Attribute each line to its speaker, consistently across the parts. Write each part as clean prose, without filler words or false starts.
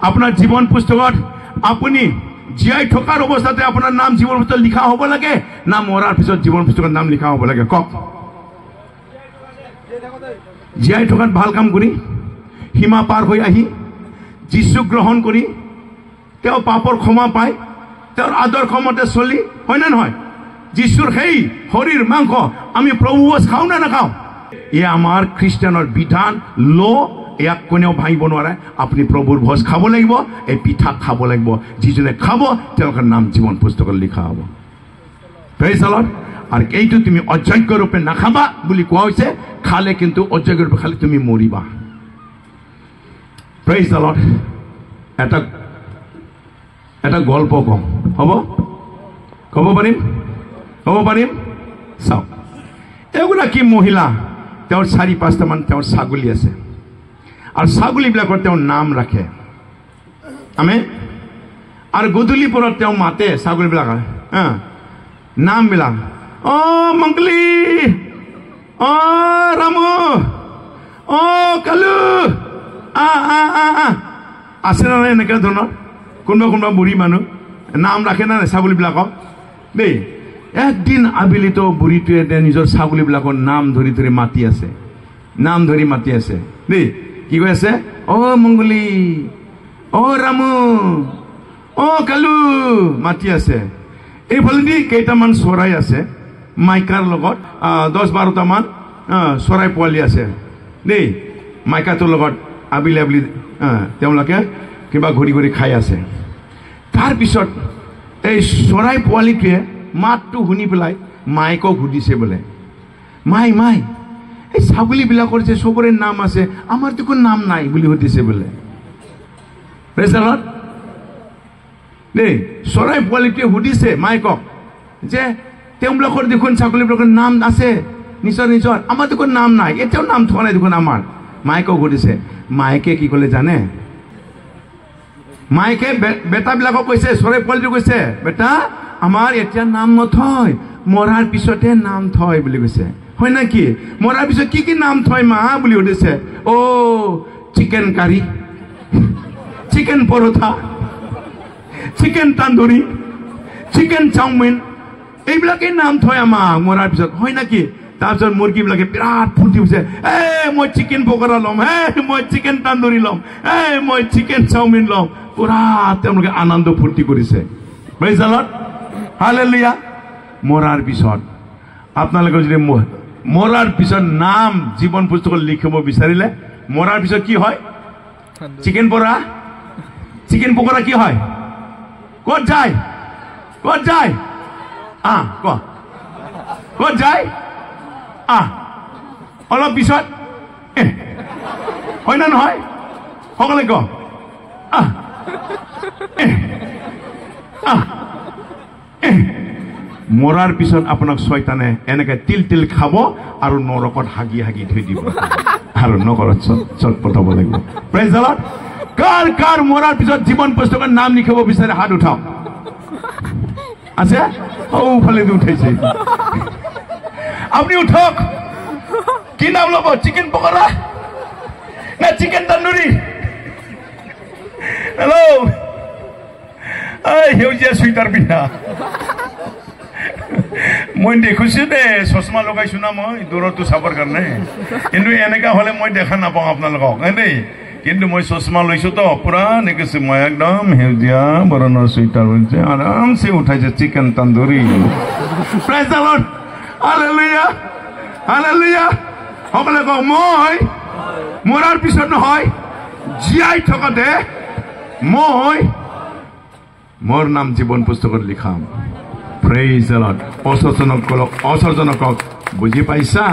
Speaker 1: আপোনাৰ জীৱন পুস্তকত আপুনি জীয়াই থকাৰ অৱস্থাতে আপোনাৰ নাম জীৱন পুস্তকত লিখা হ'ব লাগে না মৰাৰ পিছত জীৱন পুস্তকত নাম লিখা হ'ব লাগে কওক জীয়াই থকাত ভাল কাম কৰি সীমা পাৰ হৈ আহি যীশু গ্ৰহণ কৰি তেওঁ পাপৰ ক্ষমা পায় তেওঁৰ আদৰ্শ মতে চলি হয় না নহয় যীশুৰ সেই শৰীৰ মাংস আমি প্ৰভু খাওঁ না নাখাওঁ এয়া আমাৰ খ্ৰীষ্টানৰ বিধান ল ইয়াক কোনেও ভাঙিব নোৱাৰে আপুনি প্ৰভুৰ ভোজ খাব লাগিব এই পিঠা খাব লাগিব যিজনে খাব তেওঁলোকৰ নাম জীৱন পুস্তকত লিখা হ'ব প্ৰেইজ দ্য লৰ্ড আৰু এইটো তুমি অযোগ্য ৰূপে নাখাবা বুলি কোৱা হৈছে খালে কিন্তু অযোগ্য ৰূপে খালে তুমি মৰিবা প্ৰেইজ দ্য লৰ্ড এটা গল্প কম হ'ব ক'ব পাৰিম চাওক এগৰাকী মহিলা তেওঁৰ 4-5টা মান তেওঁৰ ছাগলী আছে আৰু ছাগলীবিলাকৰ তেওঁ নাম ৰাখে আমেন আৰু গধূলি পৰত তেওঁ মাতে ছাগলীবিলাক নামবিলাক মংগলী ৰামু কালু আছে না নাই এনেকুৱা ধৰণৰ কোনোবা বুঢ়ী মানুহ নাম ৰাখে না নাই ছাগলীবিলাকক দেই একদিন আবেলিতো বুঢ়ীটোৱে নিজৰ ছাগলীবিলাকৰ নাম ধৰি ধৰি মাতি আছে দেই কি কৈ আছে মংগলী ৰামু কালু মাতি আছে এইফালেদি কেইটামান চৰাই আছে মাইকাৰ লগত 10-12টা মান চৰাই পোৱালি আছে দেই মাইকাটোৰ লগত আবেলি তেওঁলোকে কিবা ঘূৰি ঘূৰি খাই আছে তাৰপিছত এই চৰাই পোৱালিটোৱে মাতটো শুনি পেলাই মাইকক সুধিছে বোলে মাই এই ছাগলীবিলাকৰ যে চবৰে নাম আছে আমাৰ দেখোন নাম নাই বুলি সুধিছে বোলে দেই চৰাই পোৱালিটোৱে সুধিছে মাইকক যে তেওঁবিলাকৰ দেখোন ছাগলীবিলাকৰ নাম আছে নিজৰ আমাৰ দেখোন নাম নাই এতিয়াও নাম থোৱা নাই দেখোন আমাৰ মাইকক সুধিছে মাইকে কি ক'লে জানে মাইকে বেটাবিলাকক কৈছে চৰাই পোৱালিটো কৈছে বেটা আমাৰ এতিয়া নাম নথয় মৰাৰ পিছতে নাম থয় বুলি কৈছে হয় নেকি মৰাৰ পিছত কি নাম থয় মা বুলি সুধিছে চিকেন কাৰী চিকেন পৰঠা চিকেন তান্দুৰী চিকেন চাওমিন এইবিলাকেই নাম থয় আমাক মৰাৰ পিছত হয় নেকি তাৰপিছত মুৰ্গীবিলাকে বিৰাট ফূৰ্তি হৈছে মই চিকেন পকৰা ল'ম মই চিকেন তান্দুৰী ল'ম মই চিকেন চাওমিন ল'ম পুৰা তেওঁলোকে আনন্দ ফূৰ্তি কৰিছে প্ৰেইজ দ্য লৰ্ড হালেলুয়া মৰাৰ পিছত আপোনালোকে যদি মৰাৰ পিছত নাম জীৱন পুস্তকত লিখিব বিচাৰিলে মৰাৰ পিছত কি হয় চিকেন পকৰা কি হয় ক'ত যায় ক'ত যায় অলপ পিছত হয় না নহয় সকলে ক মৰাৰ পিছত আপোনাক শয়তানে এনেকে তিল খাব আৰু নৰকত হাগি থৈ দিব আৰু নৰকত চট পঠাব লাগিব প্ৰেইজ দ্য লৰ্ড কাৰ মৰাৰ পিছত জীৱন পুস্তকত নাম লিখিব বিচাৰে হাত উঠাওক আছে ফালে উঠাইছে আপুনি উঠক কি নাম ল'ব চিকেন পকৰা না চিকেন তান্দুৰী হেল্ল' সেউজীয়া চুইটাৰ পিন্ধা মই দেখিছো দে চশমা লগাইছো না মই দূৰতো চাবৰ কাৰণে কিন্তু এনেকা হলে মই দেখা নাপাওঁ আপোনালোকক দেই কিন্তু মই চশমা লৈছো তো পুৰা দেখিছো মই একদম সেউজীয়া বৰণৰ চুইটাৰ পিন্ধি আৰামছে উঠাইছে chicken tandoori praise the Lord hallelujah সকলে কওক মই মৰাৰ পিছত নহয় জীয়াই থকাতে মই মোৰ নাম জীৱন পুস্তকত লিখাম প্ৰেইজ দ্য লৰ্ড অচৰজনক বুজি পাইছা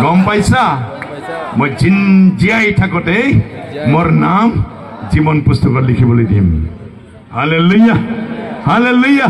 Speaker 1: গম পাইছা মই জীয়াই থাকোতে মোৰ নাম জীৱন পুস্তকত লিখিবলৈ দিম হালেলুয়া